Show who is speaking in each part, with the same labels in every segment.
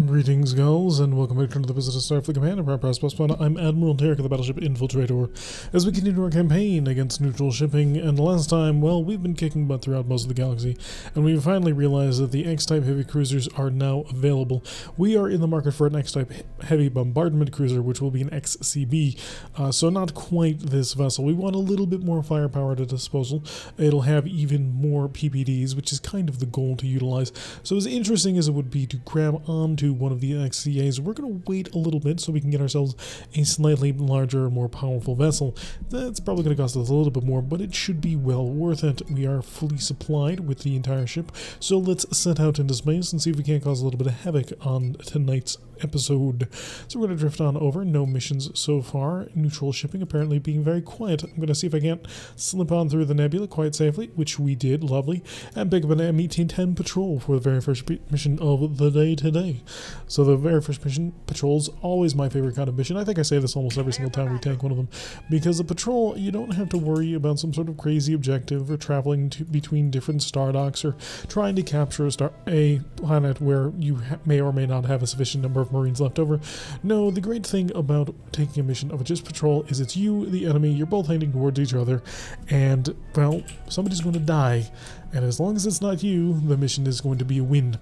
Speaker 1: Greetings, gulls, and welcome back to another visit to Starfleet Command. I'm Admiral Tarek of the battleship Infiltrator, as we continue our campaign against neutral shipping. And last time, well, we've been kicking butt throughout most of the galaxy, and we've finally realized that the X-type heavy cruisers are now available. We are in the market for an X-type heavy bombardment cruiser, which will be an XCB, so not quite this vessel. We want a little bit more firepower at disposal. It'll have even more PPDs, which is kind of the goal to utilize. So as interesting as it would be to grab onto one of the XCAs, we're going to wait a little bit so we can get ourselves a slightly larger, more powerful vessel. That's probably going to cost us a little bit more, but it should be well worth it. We are fully supplied with the entire ship, so let's set out into space and see if we can't cause a little bit of havoc on tonight's episode. So we're going to drift on over. No missions so far. Neutral shipping apparently being very quiet. I'm going to see if I can't slip on through the nebula quite safely, which we did. Lovely. And pick up an M1810 patrol for the very first mission of the day today. So the very first mission, patrol's always my favorite kind of mission. I think I say this almost every single time we take one of them, because a patrol, you don't have to worry about some sort of crazy objective or traveling between different star docks or trying to capture a planet where you may or may not have a sufficient number of Marines left over. No, the great thing about taking a mission of a just patrol is it's you, the enemy, you're both heading towards each other, and, well, somebody's going to die, and as long as it's not you, the mission is going to be a win.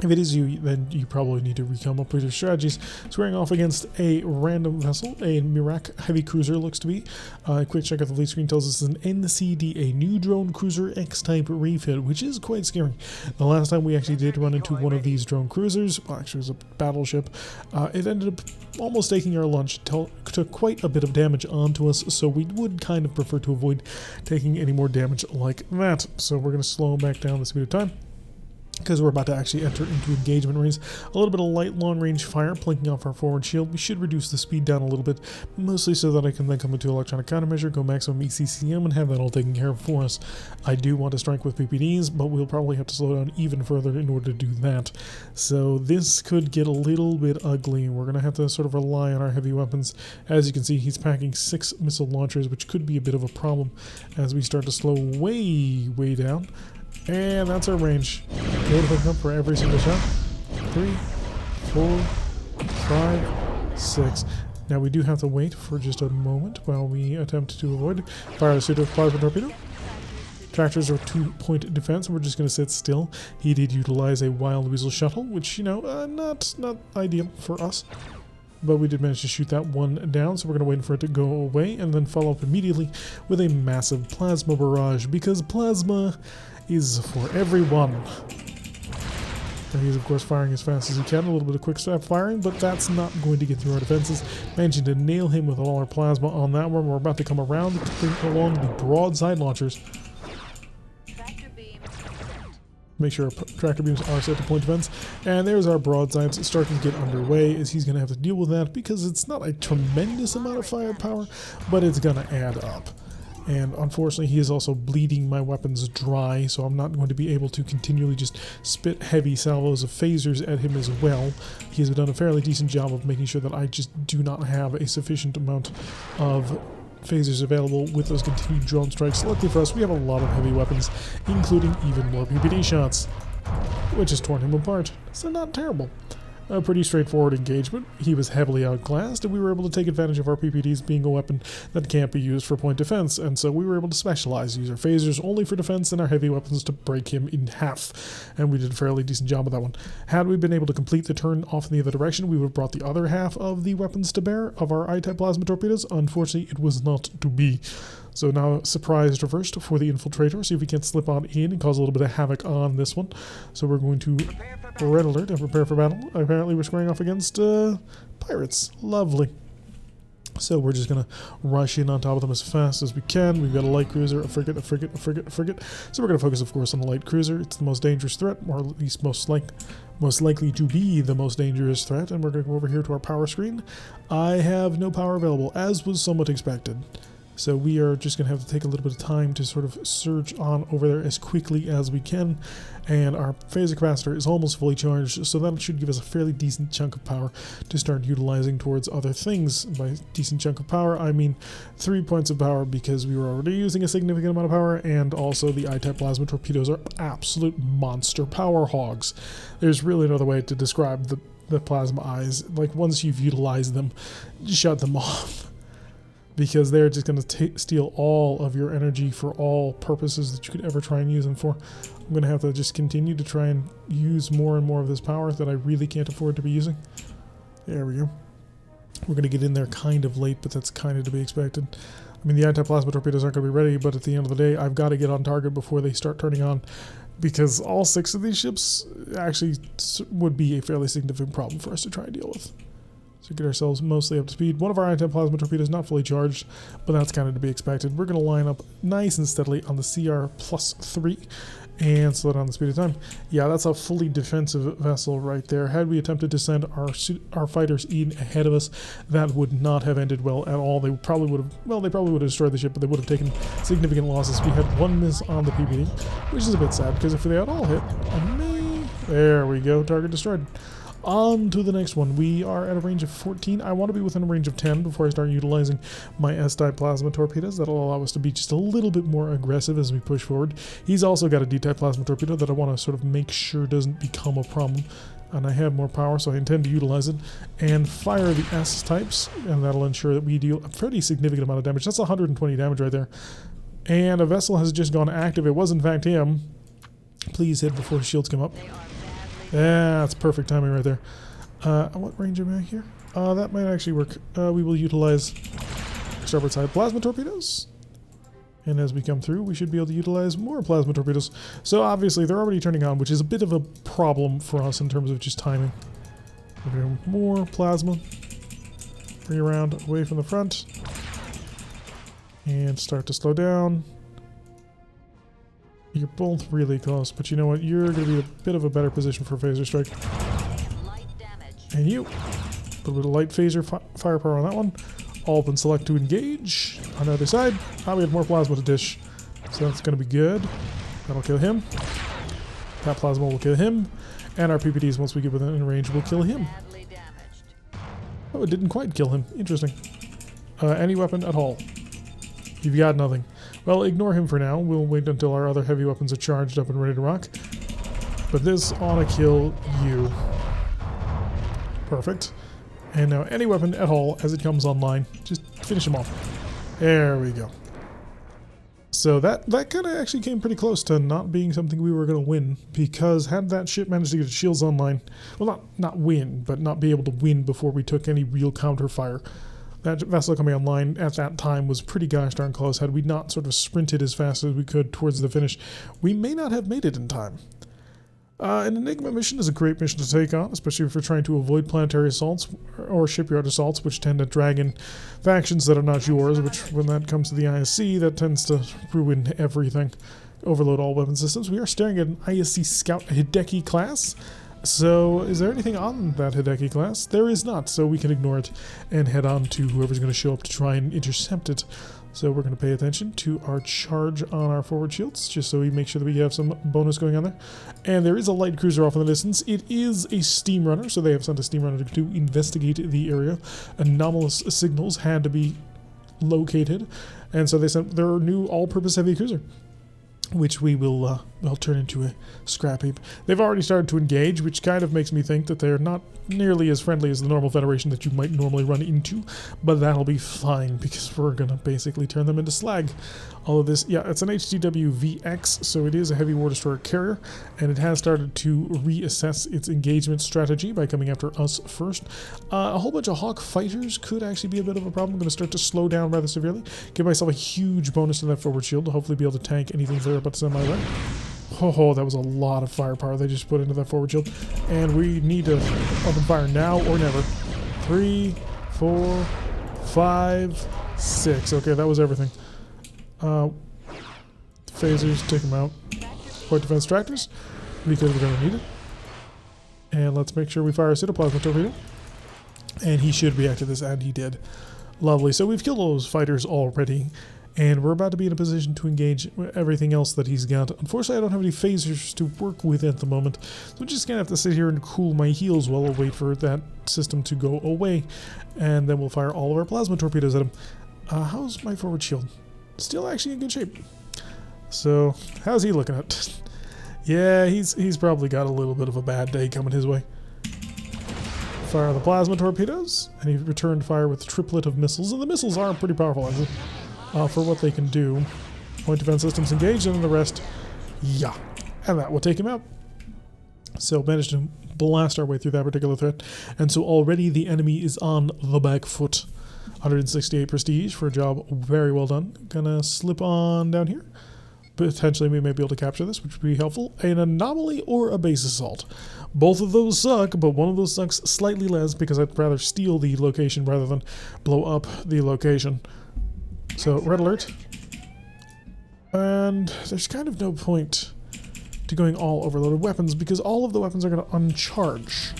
Speaker 1: If it is you, then you probably need to come up with your strategies. Squaring off against a random vessel, a Mirak heavy cruiser looks to be. A quick check of the fleet screen tells us it's an NCD, a new drone cruiser X-type refit, which is quite scary. The last time we actually did run into one of these drone cruisers, well, actually it was a battleship, it ended up almost taking our lunch, took quite a bit of damage onto us, so we would kind of prefer to avoid taking any more damage like that. So we're going to slow back down the speed of time, because we're about to actually enter into engagement range. A little bit of light long-range fire plinking off our forward shield. We should reduce the speed down a little bit, mostly so that I can then come into electronic countermeasure, go maximum ECCM, and have that all taken care of for us. I do want to strike with PPDs, but we'll probably have to slow down even further in order to do that. So this could get a little bit ugly. We're going to have to sort of rely on our heavy weapons. As you can see, he's packing 6 missile launchers, which could be a bit of a problem as we start to slow way down. And that's our range. Go to hook up for every single shot. 3, 4, 5, 6. Now we do have to wait for just a moment while we attempt to avoid fire a pseudo plasma torpedo. Tractors are 2-point defense, and we're just going to sit still. He did utilize a Wild Weasel shuttle, which, you know, not ideal for us. But we did manage to shoot that one down, so we're going to wait for it to go away and then follow up immediately with a massive plasma barrage, because plasma is for everyone. And he's of course firing as fast as he can, a little bit of quick step firing, but that's not going to get through our defenses. Managing to nail him with all our plasma on that one. We're about to come around to bring along the broadside launchers. Make sure our tractor beams are set to point defense. And there's our broadsides starting to get underway, as he's going to have to deal with that, because it's not a tremendous amount of firepower, but it's going to add up. And unfortunately, he is also bleeding my weapons dry, so I'm not going to be able to continually just spit heavy salvos of phasers at him as well. He has done a fairly decent job of making sure that I just do not have a sufficient amount of phasers available with those continued drone strikes. Luckily for us, we have a lot of heavy weapons, including even more PPD shots, which has torn him apart, so not terrible. A pretty straightforward engagement. He was heavily outclassed, and we were able to take advantage of our PPDs being a weapon that can't be used for point defense, and so we were able to specialize, use our phasers only for defense and our heavy weapons to break him in half, and we did a fairly decent job of that one. Had we been able to complete the turn off in the other direction, we would have brought the other half of the weapons to bear of our I-type plasma torpedoes. Unfortunately, it was not to be. So now surprise reversed for the Infiltrator. See if we can slip on in and cause a little bit of havoc on this one. So we're going to red alert and prepare for battle. Apparently we're squaring off against pirates. Lovely. So we're just going to rush in on top of them as fast as we can. We've got a light cruiser, a frigate. So we're going to focus, of course, on the light cruiser. It's the most dangerous threat, or at least most likely to be the most dangerous threat. And we're going to go over here to our power screen. I have no power available, as was somewhat expected. So we are just going to have to take a little bit of time to sort of surge on over there as quickly as we can. And our phaser capacitor is almost fully charged, so that should give us a fairly decent chunk of power to start utilizing towards other things. By decent chunk of power, I mean 3 points of power, because we were already using a significant amount of power, and also the I-type plasma torpedoes are absolute monster power hogs. There's really no other way to describe the plasma eyes. Like, once you've utilized them, shut them off. Because they're just going to steal all of your energy for all purposes that you could ever try and use them for. I'm going to have to just continue to try and use more and more of this power that I really can't afford to be using. There we go. We're going to get in there kind of late, but that's kind of to be expected. I mean, the anti-plasma torpedoes aren't going to be ready, but at the end of the day, I've got to get on target before they start turning on, because all 6 of these ships actually would be a fairly significant problem for us to try and deal with. So get ourselves mostly up to speed. One of our anti-plasma torpedoes not fully charged, but that's kind of to be expected. We're going to line up nice and steadily on the CR +3 and slow down the speed of time. Yeah, that's a fully defensive vessel right there. Had we attempted to send our fighters in ahead of us, that would not have ended well at all. They probably would have, well, they probably would have destroyed the ship, but they would have taken significant losses. We had 1 miss on the PPD, which is a bit sad, because if they had all hit on me, there we go, target destroyed. On to the next one. We are at a range of 14. I want to be within a range of 10 before I start utilizing my S-type plasma torpedoes. That'll allow us to be just a little bit more aggressive as we push forward. He's also got a D-type plasma torpedo that I want to sort of make sure doesn't become a problem. And I have more power, so I intend to utilize it and fire the S-types, and that'll ensure that we deal a pretty significant amount of damage. That's 120 damage right there. And a vessel has just gone active. It was in fact him. Please hit before shields come up. Yeah, that's perfect timing right there. What range am I here? That might actually work. We will utilize starboard side plasma torpedoes. And as we come through, we should be able to utilize more plasma torpedoes. So obviously they're already turning on, which is a bit of a problem for us in terms of just timing. We're doing more plasma. Bring around away from the front. And start to slow down. You're both really close, but you know what? You're going to be a bit of a better position for phaser strike. And you. A little bit of light phaser firepower on that one. All been select to engage. On the other side, we have more plasma to dish. So that's going to be good. That'll kill him. That plasma will kill him. And our PPDs, once we get within range, will kill him. Oh, it didn't quite kill him. Interesting. Any weapon at all. You've got nothing. Well, ignore him for now. We'll wait until our other heavy weapons are charged up and ready to rock. But this ought to kill you. Perfect. And now any weapon at all as it comes online, just finish him off. There we go. So that kind of actually came pretty close to not being something we were going to win, because had that ship managed to get its shields online, well, not win, but not be able to win before we took any real counter fire. That vessel coming online at that time was pretty gosh darn close. Had we not sort of sprinted as fast as we could towards the finish, we may not have made it in time. An Enigma mission is a great mission to take on, especially if you're trying to avoid planetary assaults or shipyard assaults, which tend to drag in factions that are not yours, which when that comes to the ISC, that tends to ruin everything. Overload all weapon systems. We are staring at an ISC Scout Hideki class. So, is there anything on that Hideki class? There is not, so we can ignore it and head on to whoever's going to show up to try and intercept it. So we're going to pay attention to our charge on our forward shields, just so we make sure that we have some bonus going on there. And there is a light cruiser off in the distance. It is a steam runner, so they have sent a steam runner to investigate the area. Anomalous signals had to be located, and so they sent their new all-purpose heavy cruiser, which we will turn into a scrap heap. They've already started to engage, which kind of makes me think that they're not nearly as friendly as the normal Federation that you might normally run into, but that'll be fine, because we're going to basically turn them into slag. All of this, yeah, it's an HTW VX, so it is a heavy war destroyer carrier, and it has started to reassess its engagement strategy by coming after us first. A whole bunch of Hawk fighters could actually be a bit of a problem. I'm going to start to slow down rather severely, give myself a huge bonus to that forward shield to hopefully be able to tank anything they're about to send my way. Oh, that was a lot of firepower they just put into that forward shield. And we need to open fire now or never. 3, 4, 5, 6. Okay, that was everything. Phasers, take them out. Point defense tractors, because we're going to need it. And let's make sure we fire a cytoplasma torpedo. And he should react to this, and he did. Lovely. So we've killed all those fighters already, and we're about to be in a position to engage everything else that he's got. Unfortunately, I don't have any phasers to work with at the moment, so I'm just going to have to sit here and cool my heels while I wait for that system to go away, and then we'll fire all of our plasma torpedoes at him. How's my forward shield? Still actually in good shape. So, how's he looking at? Yeah, he's probably got a little bit of a bad day coming his way. Fire the plasma torpedoes, and he returned fire with a triplet of missiles, and the missiles are pretty powerful, actually, for what they can do. Point defense systems engaged, and then the rest, yeah, and that will take him out. So managed to blast our way through that particular threat, and so already the enemy is on the back foot. 168 prestige for a job very well done. Gonna slip on down here. Potentially we may be able to capture this, which would be helpful. An anomaly or a base assault. Both of those suck, but one of those sucks slightly less because I'd rather steal the location rather than blow up the location. So, red alert. And there's kind of no point to going all overloaded weapons because all of the weapons are going to uncharge,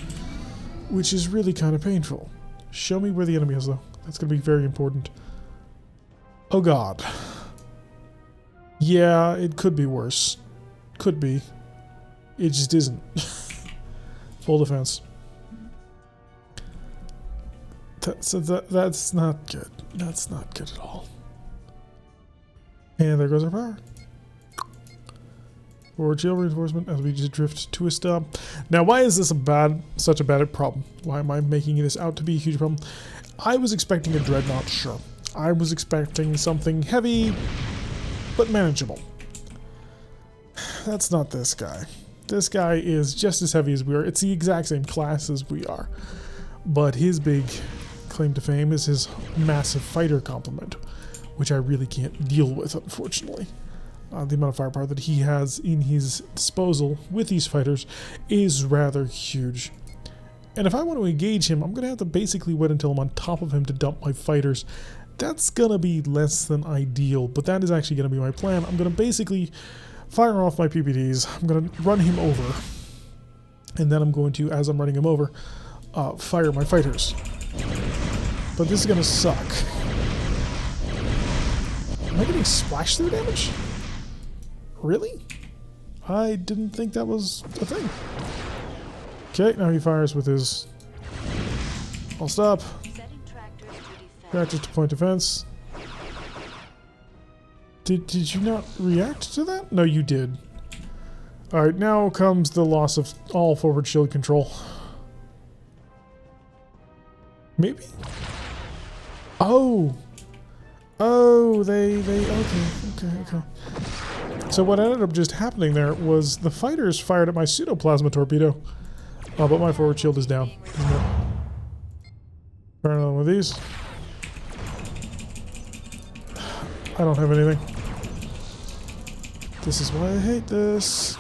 Speaker 1: which is really kind of painful. Show me where the enemy is, though. That's going to be very important. Oh, God. Yeah, it could be worse. Could be. It just isn't. Full defense. That's not good. That's not good at all. And there goes our power. Forward shield reinforcement as we just drift to a stop. Now, why is this such a bad problem? Why am I making this out to be a huge problem? I was expecting a Dreadnought, sure. I was expecting something heavy, but manageable. That's not this guy. This guy is just as heavy as we are. It's the exact same class as we are. But his big claim to fame is his massive fighter complement, which I really can't deal with, unfortunately. The amount of firepower that he has in his disposal with these fighters is rather huge. And if I want to engage him, I'm going to have to basically wait until I'm on top of him to dump my fighters. That's going to be less than ideal, but that is actually going to be my plan. I'm going to basically fire off my PPDs. I'm going to run him over. And then I'm going to, as I'm running him over, fire my fighters. But this is going to suck. Am I getting splash through damage? Really? I didn't think that was a thing. Okay, now he fires with his... I'll stop. Tractors to point defense. Did you not react to that? No, you did. Alright, now comes the loss of all forward shield control. Maybe? Oh! Oh, okay. So what ended up just happening there was the fighters fired at my pseudo-plasma torpedo. But my forward shield is down, isn't it? Fire another one of these. I don't have anything. This is why I hate this.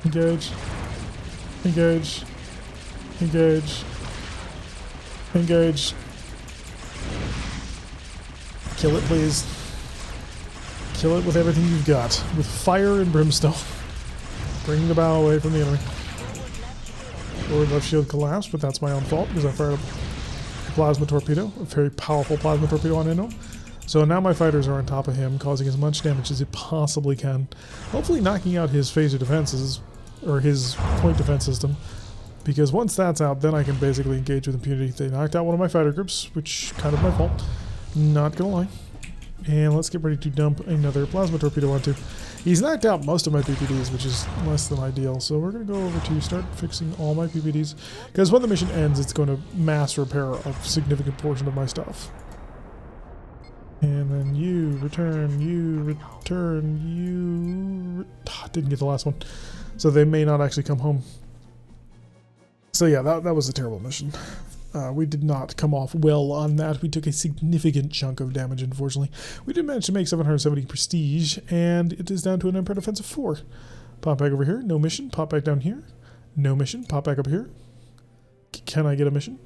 Speaker 1: Engage. Engage. Engage. Engage. Kill it, please. Kill it with everything you've got. With fire and brimstone. Bring the bow away from the enemy. Forward left shield collapsed, but that's my own fault because I fired a plasma torpedo. A very powerful plasma torpedo on Enigma. So now my fighters are on top of him, causing as much damage as it possibly can. Hopefully knocking out his phaser defenses, or his point defense system. Because once that's out, then I can basically engage with impunity. They knocked out one of my fighter groups, which kind of my fault. Not gonna lie. And let's get ready to dump another plasma torpedo onto. He's knocked out most of my PPDs, which is less than ideal. So we're going to go over to start fixing all my PPDs. Because when the mission ends, it's going to mass repair a significant portion of my stuff. And then you return, didn't get the last one. So they may not actually come home. So yeah, that was a terrible mission. We did not come off well on that. We took a significant chunk of damage, unfortunately. We did manage to make 770 prestige, and it is down to an Empire Defense of 4. Pop back over here. No mission. Pop back down here. No mission. Pop back up here. Can I get a mission?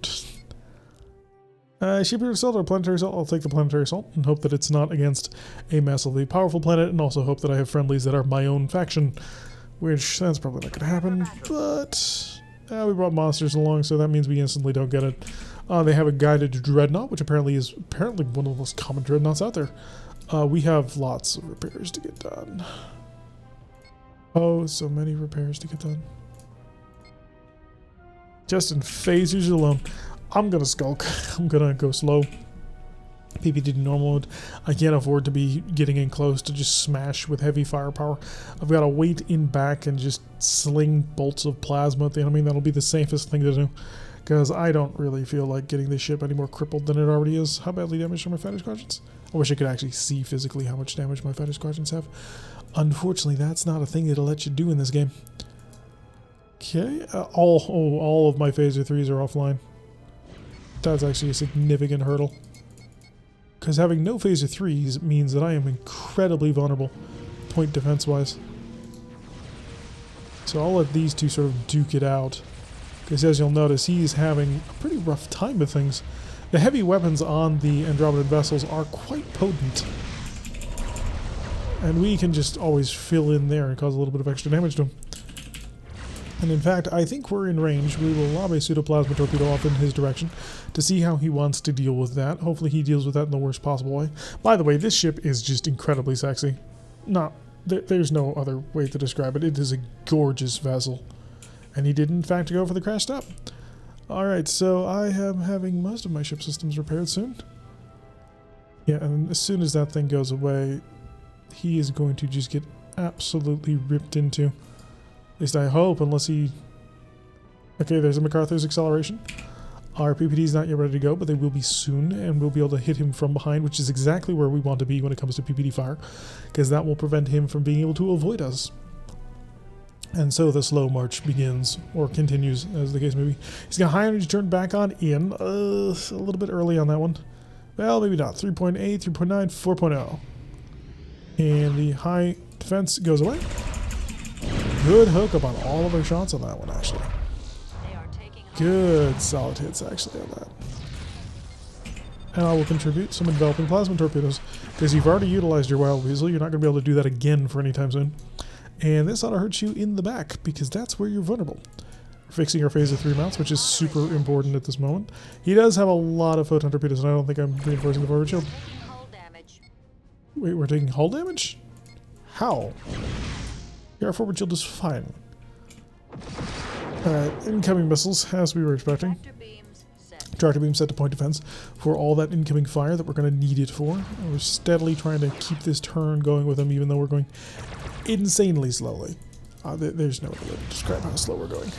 Speaker 1: Shipyard Assault or Planetary Assault? I'll take the Planetary Assault and hope that it's not against a massively powerful planet, and also hope that I have friendlies that are my own faction, which that's probably not going to happen, but... we brought monsters along, so that means we instantly don't get it. They have a guided Dreadnought, which apparently is one of the most common Dreadnoughts out there. We have lots of repairs to get done. Oh, so many repairs to get done. Just in phasers alone. I'm gonna skulk. I'm gonna go slow. PPD to normal mode. I can't afford to be getting in close to just smash with heavy firepower. I've got to wait in back and just sling bolts of plasma at the enemy. That'll be the safest thing to do, because I don't really feel like getting this ship any more crippled than it already is. How badly damaged are my fighter squadrons? I wish I could actually see physically how much damage my fighter squadrons have. Unfortunately, that's not a thing that'll let you do in this game. Okay, all of my phaser 3s are offline. That's actually a significant hurdle, because having no phaser 3s means that I am incredibly vulnerable point defense wise. So I'll let these two sort of duke it out, because as you'll notice, he's having a pretty rough time with things. The heavy weapons on the Andromedan vessels are quite potent, and we can just always fill in there and cause a little bit of extra damage to him. And in fact, I think we're in range. We will lob a pseudoplasma torpedo off in his direction to see how he wants to deal with that. Hopefully he deals with that in the worst possible way. By the way, this ship is just incredibly sexy. There's no other way to describe it. It is a gorgeous vessel. And he did in fact go for the crash stop. Alright, so I am having most of my ship systems repaired soon. Yeah, and as soon as that thing goes away, he is going to just get absolutely ripped into. At least I hope, unless he... Okay, there's a MacArthur's acceleration. Our PPD is not yet ready to go, but they will be soon, and we'll be able to hit him from behind, which is exactly where we want to be when it comes to PPD fire, because that will prevent him from being able to avoid us. And so the slow march begins, or continues, as the case may be. He's got high energy turned back on in, a little bit early on that one. Well, maybe not. 3.8, 3.9, 4.0. And the high defense goes away. Good hookup on all of our shots on that one, actually. Good solid hits, actually, on that. And I will contribute some enveloping plasma torpedoes, because you've already utilized your Wild Weasel. You're not going to be able to do that again for any time soon. And this ought to hurt you in the back, because that's where you're vulnerable. We're fixing our phaser 3 mounts, which is super important at this moment. He does have a lot of photon torpedoes, and I don't think I'm reinforcing the forward shield. Wait, we're taking hull damage? How? Yeah, our forward shield is fine. Alright, incoming missiles, as we were expecting. Tractor beam set to point defense for all that incoming fire that we're going to need it for. And we're steadily trying to keep this turn going with them, even though we're going insanely slowly. There's no other way to describe how slow we're going.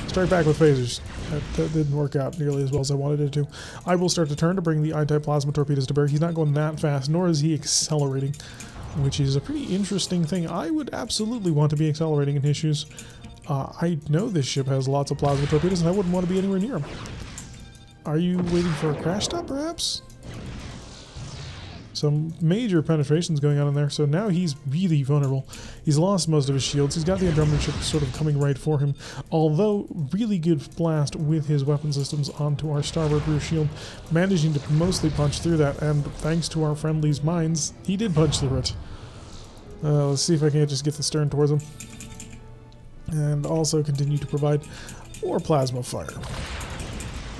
Speaker 1: Strike back with phasers. That didn't work out nearly as well as I wanted it to. I will start to turn to bring the I-type plasma torpedoes to bear. He's not going that fast, nor is he accelerating, which is a pretty interesting thing. I would absolutely want to be accelerating in his shoes. I know this ship has lots of plasma torpedoes, and I wouldn't want to be anywhere near him. Are you waiting for a crash stop, perhaps? Some major penetrations going on in there, so now he's really vulnerable. He's lost most of his shields. He's got the Andromedan ship sort of coming right for him, although really good blast with his weapon systems onto our starboard rear shield, managing to mostly punch through that, and thanks to our friendly's mines, he did punch through it. Let's see if I can't just get the stern towards him. And also continue to provide more plasma fire.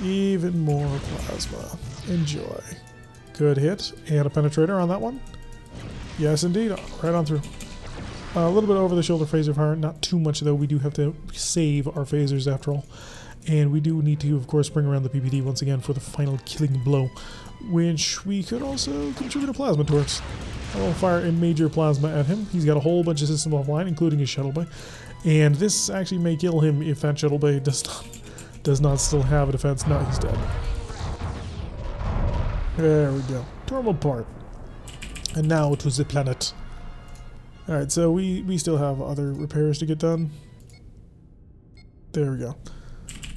Speaker 1: Even more plasma. Enjoy. Good hit. And a penetrator on that one. Yes, indeed. Right on through. A little bit over the shoulder phaser fire. Not too much, though. We do have to save our phasers after all. And we do need to, of course, bring around the PPD once again for the final killing blow, which we could also contribute a plasma towards. I will fire a major plasma at him. He's got a whole bunch of systems offline, including his shuttle bay. And this actually may kill him if that shuttle bay does not still have a defense. No, he's dead. There we go. Terminal part. And now to the planet. Alright, so we still have other repairs to get done. There we go.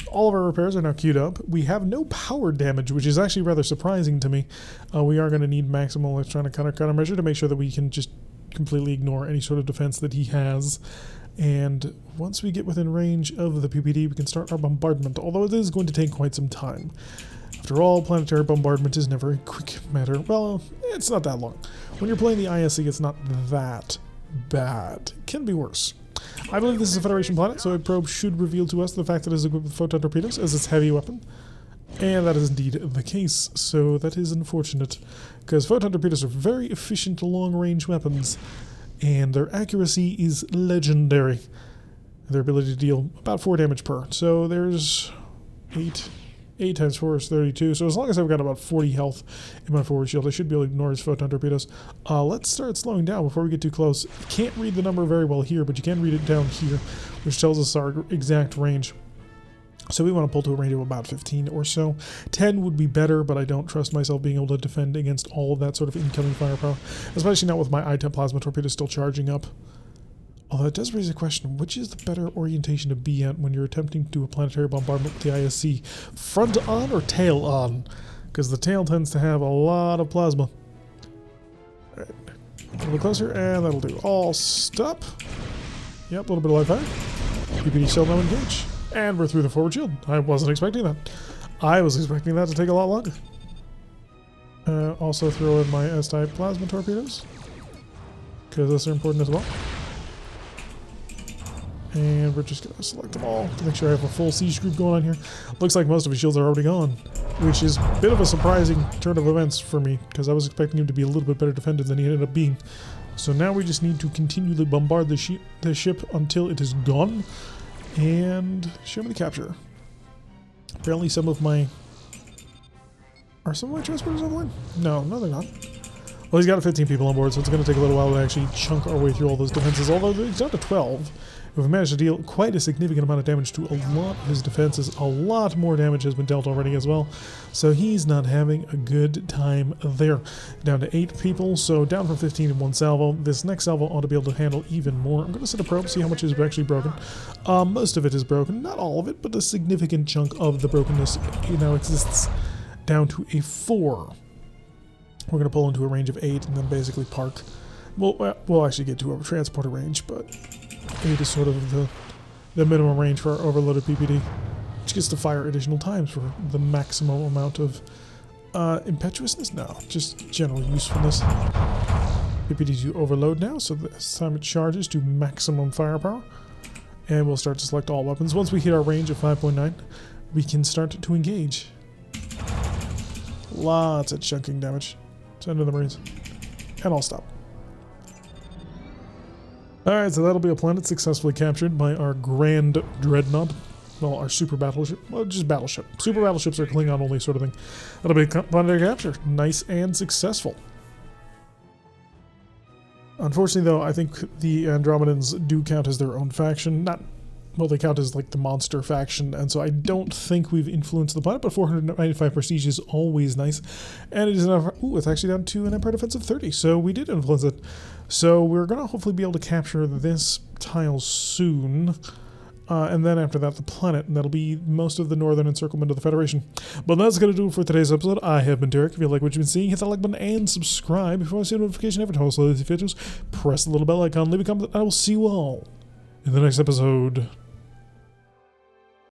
Speaker 1: All of our repairs are now queued up. We have no power damage, which is actually rather surprising to me. We are going to need maximal electronic countermeasure to make sure that we can just completely ignore any sort of defense that he has. And once we get within range of the PPD, we can start our bombardment, although it is going to take quite some time. After all, planetary bombardment is never a quick matter. Well, it's not that long. When you're playing the ISC, it's not that bad. It can be worse. I believe this is a Federation planet, so a probe should reveal to us the fact that it is equipped with photon torpedoes as its heavy weapon. And that is indeed the case, so that is unfortunate, because photon torpedoes are very efficient long-range weapons, and their accuracy is legendary. Their ability to deal about 4 damage per, so there's 8 times 4 is 32, so as long as I've got about 40 health in my forward shield, I should be able to ignore his photon torpedoes. Let's start slowing down before we get too close. You can't read the number very well here, but you can read it down here, which tells us our exact range. So we want to pull to a range of about 15 or so. 10 would be better, but I don't trust myself being able to defend against all of that sort of incoming firepower, especially not with my I-10 plasma torpedo still charging up. Although it does raise a question, which is the better orientation to be at when you're attempting to do a planetary bombardment with the ISC? Front on or tail on? Because the tail tends to have a lot of plasma. Alright, a little closer, and that'll do. All stop. Yep, a little bit of live fire. PPD shell now engage. And we're through the forward shield. I wasn't expecting that. I was expecting that to take a lot longer. Also throw in my S-type plasma torpedoes, because those are important as well. And we're just going to select them all to make sure I have a full siege group going on here. Looks like most of his shields are already gone, which is a bit of a surprising turn of events for me, because I was expecting him to be a little bit better defended than he ended up being. So now we just need to continually bombard the ship until it is gone. And show me the capture. Apparently some of my... Are some of my transporters online? No, they're not. Well, he's got 15 people on board, so it's going to take a little while to actually chunk our way through all those defenses, although he's down to 12. We've managed to deal quite a significant amount of damage to a lot of his defenses. A lot more damage has been dealt already as well, so he's not having a good time there. Down to 8 people, so down from 15 in one salvo. This next salvo ought to be able to handle even more. I'm going to set a probe, see how much is actually broken. Most of it is broken, not all of it, but a significant chunk of the brokenness now exists. Down to a 4. We're going to pull into a range of 8 and then basically park. We'll actually get to a transporter range, but 8 is sort of the minimum range for our overloaded PPD, which gets to fire additional times for the maximum amount of impetuousness? No, just general usefulness. PPD to overload now, so this time it charges to maximum firepower. And we'll start to select all weapons. Once we hit our range of 5.9, we can start to engage. Lots of chunking damage. Send in the Marines. And I'll stop. Alright, so that'll be a planet successfully captured by our Grand Dreadnought. Well, our super battleship. Well, just battleship. Super battleships are Klingon only sort of thing. That'll be a planetary capture. Nice and successful. Unfortunately, though, I think the Andromedans do count as their own faction. Well, they count as like the monster faction, and so I don't think we've influenced the planet, but 495 prestige is always nice. And it is enough. Ooh, it's actually down to an Empire Defense of 30, so we did influence it. So we're going to hopefully be able to capture this tile soon. And then after that, the planet, and that'll be most of the northern encirclement of the Federation. But that's going to do it for today's episode. I have been Derek. If you like what you've been seeing, hit that like button and subscribe. If you want to see a notification every time I post these videos, press the little bell icon, leave a comment, and I will see you all in the next episode.